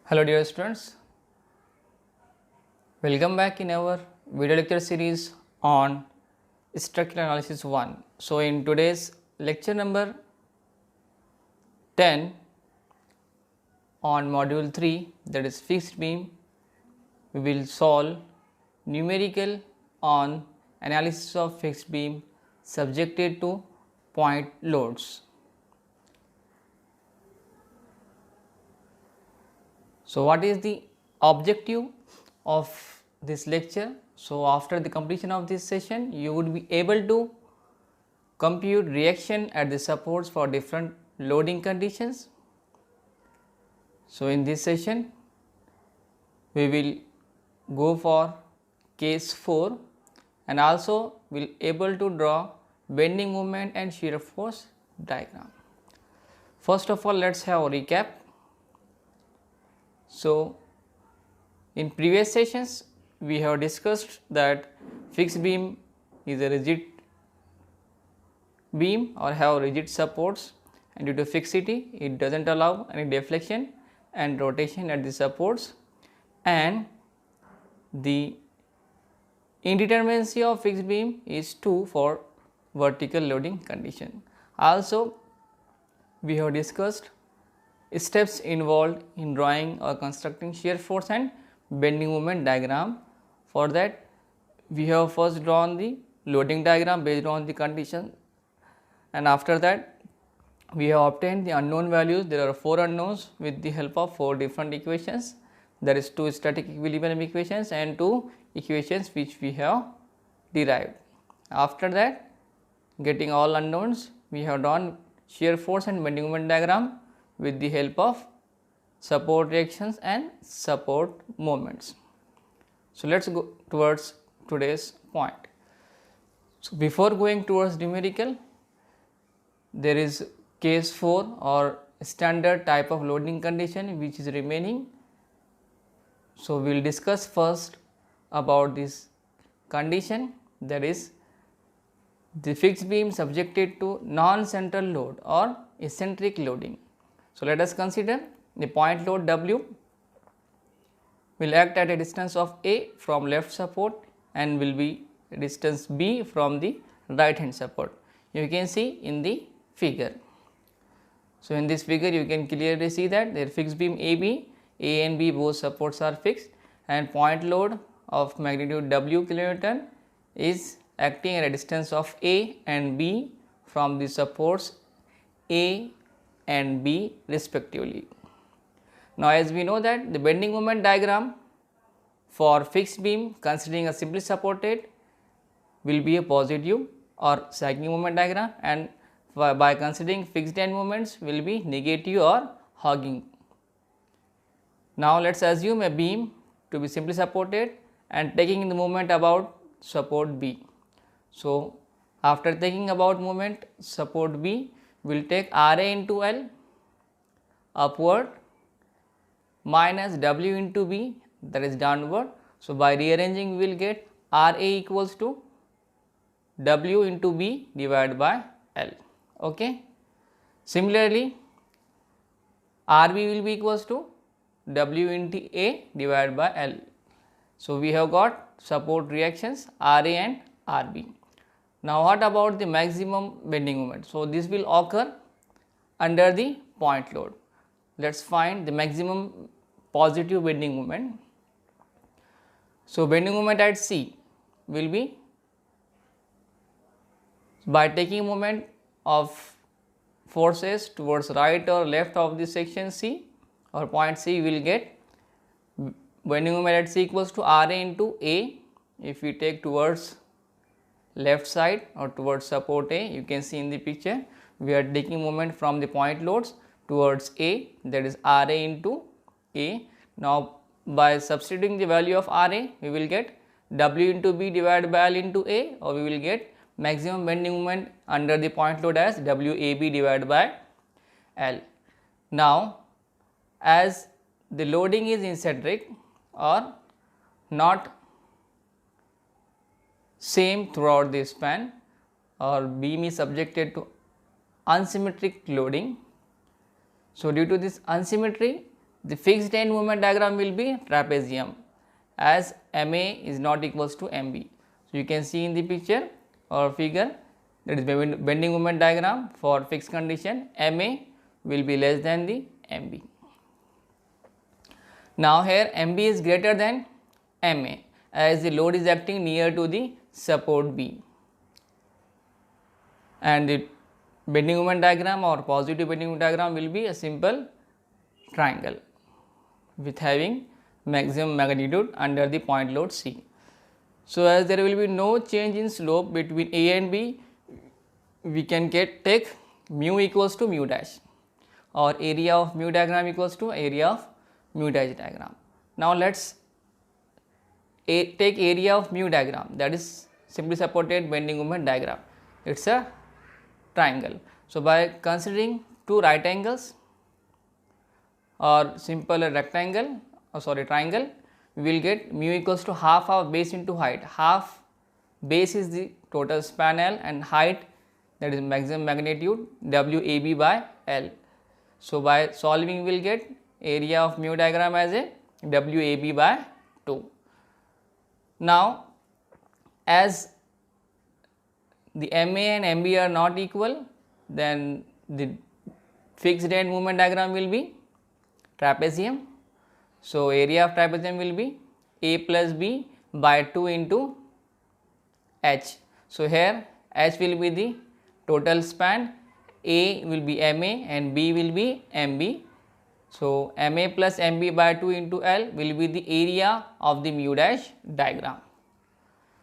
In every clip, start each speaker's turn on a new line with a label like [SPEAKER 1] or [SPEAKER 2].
[SPEAKER 1] Hello dear students, welcome back in our video lecture series on structural analysis 1. So, in today's lecture number 10 on module 3, that is fixed beam, we will solve numerical on analysis of fixed beam subjected to point loads. So, what is the objective of this lecture? So, after the completion of this session, you would be able to compute reaction at the supports for different loading conditions. So, in this session, we will go for case 4 and also will able to draw bending moment and shear force diagram. First of all, let us have a recap. So, in previous sessions we have discussed that fixed beam is a rigid beam or have rigid supports, and due to fixity it does not allow any deflection and rotation at the supports, and the indeterminacy of fixed beam is 2 for vertical loading condition. Also we have discussed steps involved in drawing or constructing shear force and bending moment diagram. For that we have first drawn the loading diagram based on the condition, and after that we have obtained the unknown values. There are 4 unknowns with the help of 4 different equations, that is 2 static equilibrium equations and 2 equations which we have derived. After that, getting all unknowns, we have drawn shear force and bending moment diagram with the help of support reactions and support moments. So, let us go towards today's point. So, before going towards numerical, there is case 4 or standard type of loading condition which is remaining. So, we will discuss first about this condition, that is the fixed beam subjected to non-central load or eccentric loading. So, let us consider the point load W will act at a distance of A from left support and will be distance B from the right hand support. You can see in the figure. So, in this figure you can clearly see that their fixed beam AB, A and B both supports are fixed, and point load of magnitude W kilonewton is acting at a distance of A and B from the supports A and B respectively. Now, as we know that the bending moment diagram for fixed beam considering a simply supported will be a positive or sagging moment diagram, and by considering fixed end moments will be negative or hogging. Now, let us assume a beam to be simply supported and taking in the moment about support B. So, after taking about moment support B, we will take Ra into L upward minus W into B, that is downward. So, by rearranging we will get Ra equals to W into B divided by L. Okay. Similarly, Rb will be equals to W into A divided by L. So, we have got support reactions Ra and Rb. Now, what about the maximum bending moment? So, this will occur under the point load. Let us find the maximum positive bending moment. So, bending moment at C will be by taking moment of forces towards right or left of the section C or point C, we will get bending moment at C equals to Ra into A. If we take towards left side or towards support A, you can see in the picture we are taking moment from the point loads towards A, that is Ra into A. Now, by substituting the value of Ra, we will get W into B divided by L into A, or we will get maximum bending moment under the point load as WAB divided by L. Now, as the loading is eccentric or not same throughout the span, or beam is subjected to unsymmetric loading. So, due to this unsymmetry, The fixed end moment diagram will be trapezium, as MA is not equals to MB. So, you can see in the picture or figure, that is bending moment diagram for fixed condition, MA will be less than the MB. Now, here MB is greater than MA, as the load is acting near to the support B, and the bending moment diagram or positive bending moment diagram will be a simple triangle with having maximum magnitude under the point load C. So, as there will be no change in slope between A and B, we can take mu equals to mu dash, or area of mu diagram equals to area of mu dash diagram. Now, let us take area of mu diagram, that is simply supported bending moment diagram. It is a triangle. So, by considering two right angles or simple rectangle or triangle, we will get mu equals to half of base into height. Half base is the total span L and height, that is maximum magnitude WAB by L. So, by solving we will get area of mu diagram as a WAB by 2. Now, as the MA and MB are not equal, then the fixed end moment diagram will be trapezium. So, area of trapezium will be A plus B by 2 into H. So, here H will be the total span, A will be MA and B will be MB. So, MA plus MB by 2 into L will be the area of the mu dash diagram.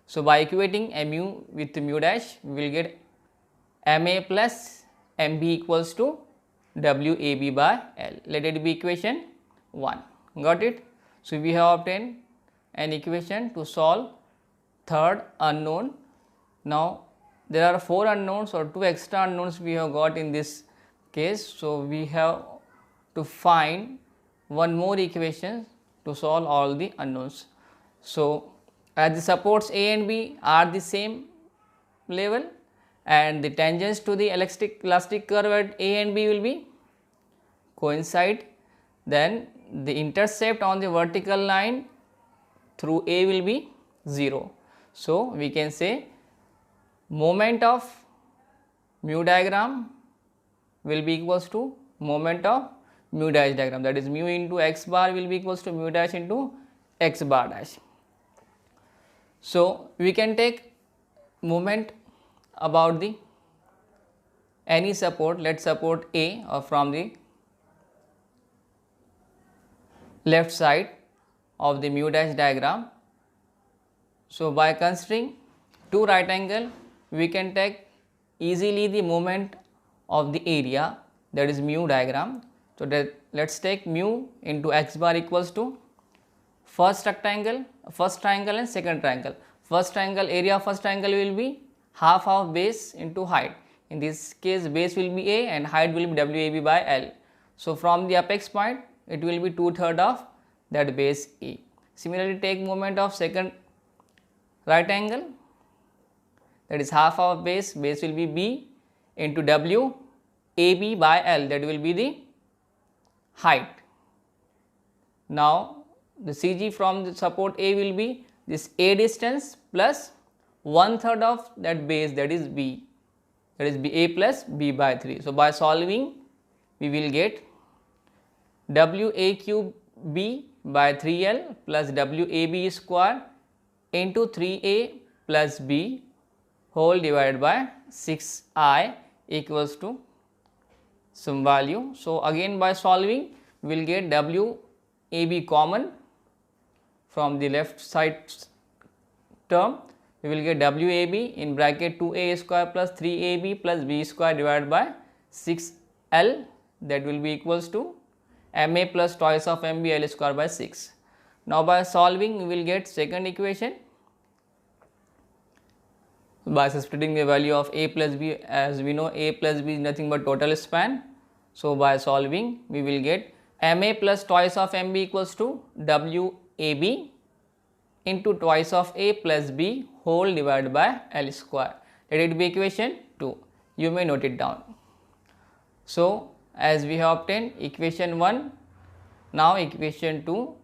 [SPEAKER 1] So, by equating mu with mu dash, we will get MA plus MB equals to WAB by L. Let it be equation 1. Got it? So, we have obtained an equation to solve third unknown. Now, there are 4 unknowns or 2 extra unknowns we have got in this case. So, we have to find one more equation to solve all the unknowns. So, as the supports A and B are the same level and the tangents to the elastic curve at A and B will be coincide, then the intercept on the vertical line through A will be 0. So, we can say moment of mu diagram will be equals to moment of mu dash diagram, that is mu into x bar will be equals to mu dash into x bar dash. So, we can take moment about the any support, let us support A or from the left side of the mu dash diagram. So, by considering two right angle, we can take easily the moment of the area, that is mu diagram. So, let us take mu into x bar equals to first triangle and second triangle. First triangle, area of first triangle will be half of base into height. In this case, base will be A and height will be WAB by L. So, from the apex point, it will be 2/3 of that base A. Similarly, take moment of second right angle, that is half of base will be B into WAB by L, that will be the height. Now, the CG from the support A will be this A distance plus 1/3 of that base, that is B, that is A plus B by 3. So, by solving we will get WA cube B by 3L plus WAB square into 3A plus B whole divided by 6I equals to some value. So, again by solving we will get WAB common from the left side term, we will get WAB in bracket 2A square plus 3AB plus B square divided by 6L, that will be equals to MA plus twice of MB L square by 6. Now, by solving we will get second equation by substituting the value of A plus B, as we know A plus B is nothing but total span. So, by solving we will get MA plus twice of MB equals to WAB into twice of A plus B whole divided by L square. Let it be equation 2. You may note it down. So, as we have obtained equation 1 Now equation 2.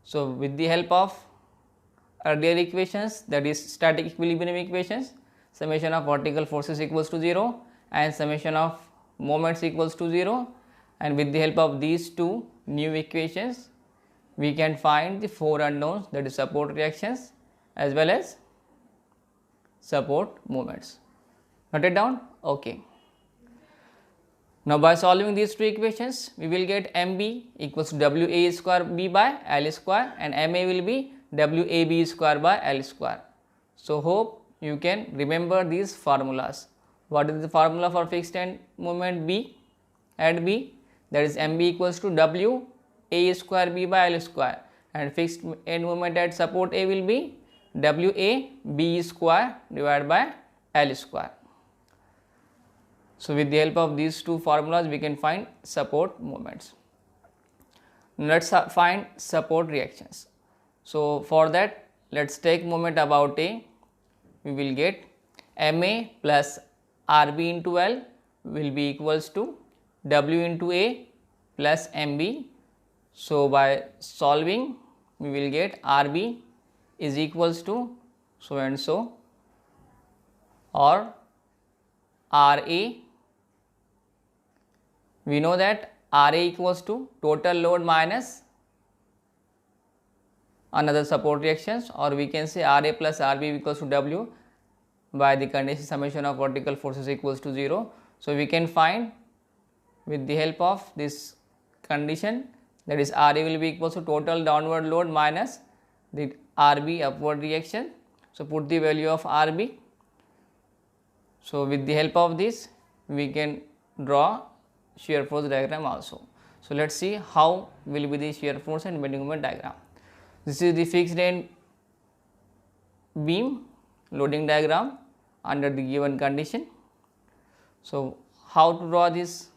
[SPEAKER 1] So with the help of earlier equations, that is static equilibrium equations, summation of vertical forces equals to 0 and summation of moments equals to 0, and with the help of these two new equations we can find the 4 unknowns, that is support reactions as well as support moments. Note it down? Okay. Now by solving these two equations, we will get MB equals to WA square B by L square and MA will be WAB square by L square. So hope you can remember these formulas. What is the formula for fixed end moment B at B? That is MB equals to WA square B by L square, and fixed end moment at support A will be WAB square divided by L square. So with the help of these two formulas we can find support moments. Let us find support reactions. So for that, let us take moment about A. We will get MA plus RB into L will be equals to W into A plus MB. So by solving we will get RB is equals to so and so, or RA. We know that RA equals to total load minus another support reactions, or we can say RA plus RB equals to W by the condition summation of vertical forces equals to 0. So we can find with the help of this condition, that is RA will be equals to total downward load minus the RB upward reaction. So put the value of RB. So with the help of this we can draw shear force diagram also. So let us see how will be the shear force and bending moment diagram. This is the fixed end beam loading diagram under the given condition. So how to draw this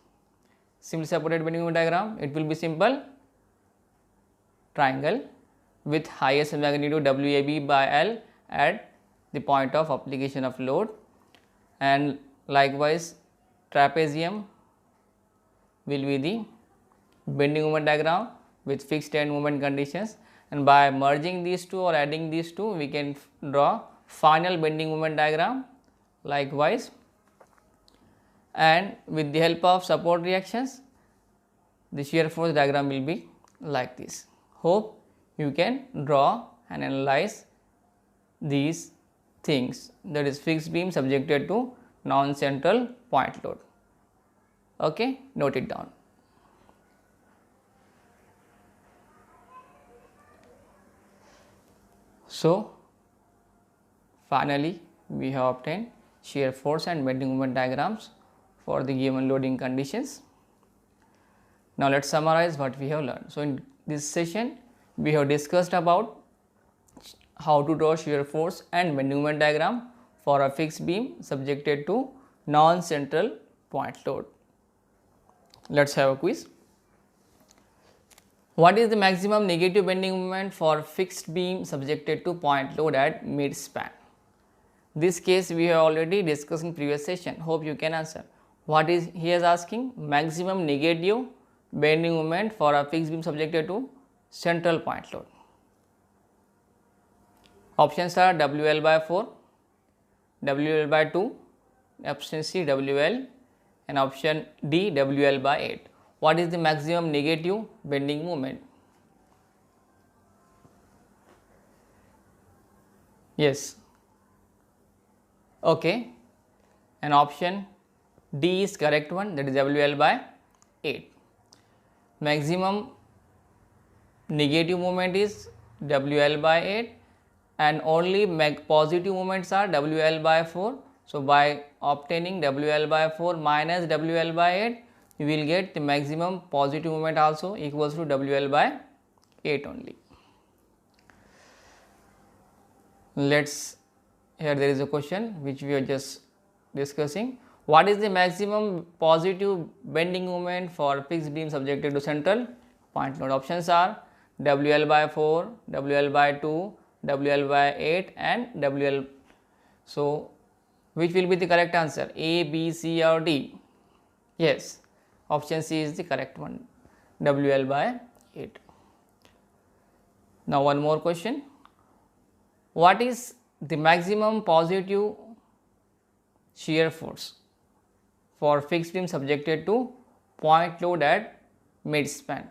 [SPEAKER 1] simply supported bending moment diagram? It will be simple: triangle with highest magnitude WAB by L at the point of application of load, and likewise trapezium will be the bending moment diagram with fixed end moment conditions, and by merging these two or adding these two we can draw final bending moment diagram likewise, and with the help of support reactions the shear force diagram will be like this. Hope you can draw and analyze these things, that is fixed beam subjected to non-central point load. Okay, note it down. So finally we have obtained shear force and bending moment diagrams for the given loading conditions. Now let us summarize what we have learned. So in this session we have discussed about how to draw shear force and bending moment diagram for a fixed beam subjected to non-central point load. Let us have a quiz. What is the maximum negative bending moment for fixed beam subjected to point load at mid span? This case we have already discussed in previous session. Hope you can answer. What is he is asking? Maximum negative bending moment for a fixed beam subjected to central point load. Options are WL by 4, WL by 2, option C WL, and option D WL by 8. What is the maximum negative bending moment? Yes. Okay. And option D is correct one, that is WL by 8. Maximum negative moment is WL by 8 and only positive moments are WL by 4. So by obtaining WL by 4 minus WL by 8, you will get the maximum positive moment also equals to WL by 8 only. Let's, here there is a question which we are just discussing. What is the maximum positive bending moment for fixed beam subjected to central point load? Options are WL by 4, WL by 2, WL by 8 and WL. So which will be the correct answer? A, B, C or D? Yes, option C is the correct one, WL by it. Now one more question. What is the maximum positive shear force for fixed beam subjected to point load at midspan?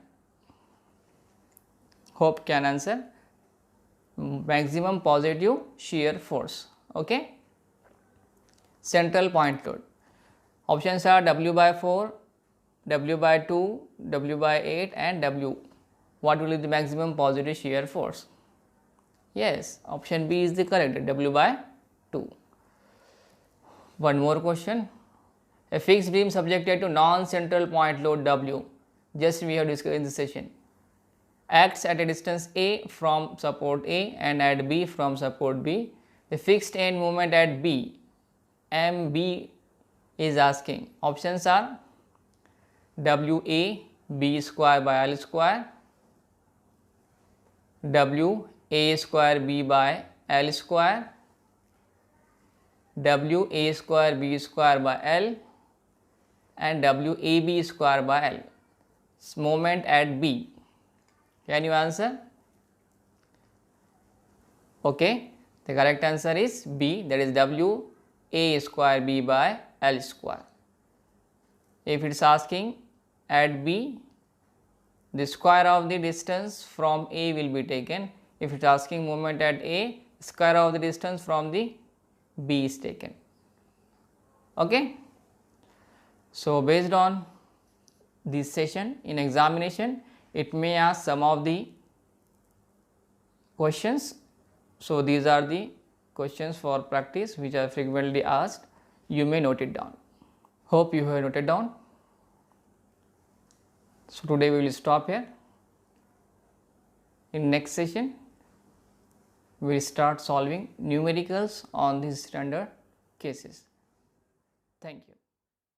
[SPEAKER 1] Hope can answer. Maximum positive shear force. Okay. Central point load. Options are W by 4, W by 2, W by 8 and W. What will be the maximum positive shear force? Yes, option B is the correct, W by 2. One more question. A fixed beam subjected to non-central point load W, just we have discussed in this session, acts at a distance A from support A and at B from support B. The fixed end moment at B, MB is asking. Options are WA B square by L square, WA square B by L square, WA square B square by L and WAB square by L. Moment at B. Can you answer? Okay, the correct answer is B, that is WA square B by L square. If it is asking at B, the square of the distance from A will be taken. If it is asking moment at A, square of the distance from the B is taken. Okay. So based on this session, in examination it may ask some of the questions. So these are the questions for practice which are frequently asked. You may note it down. Hope you have noted down. So today we will stop here. In next session we will start solving numericals on these standard cases. Thank you.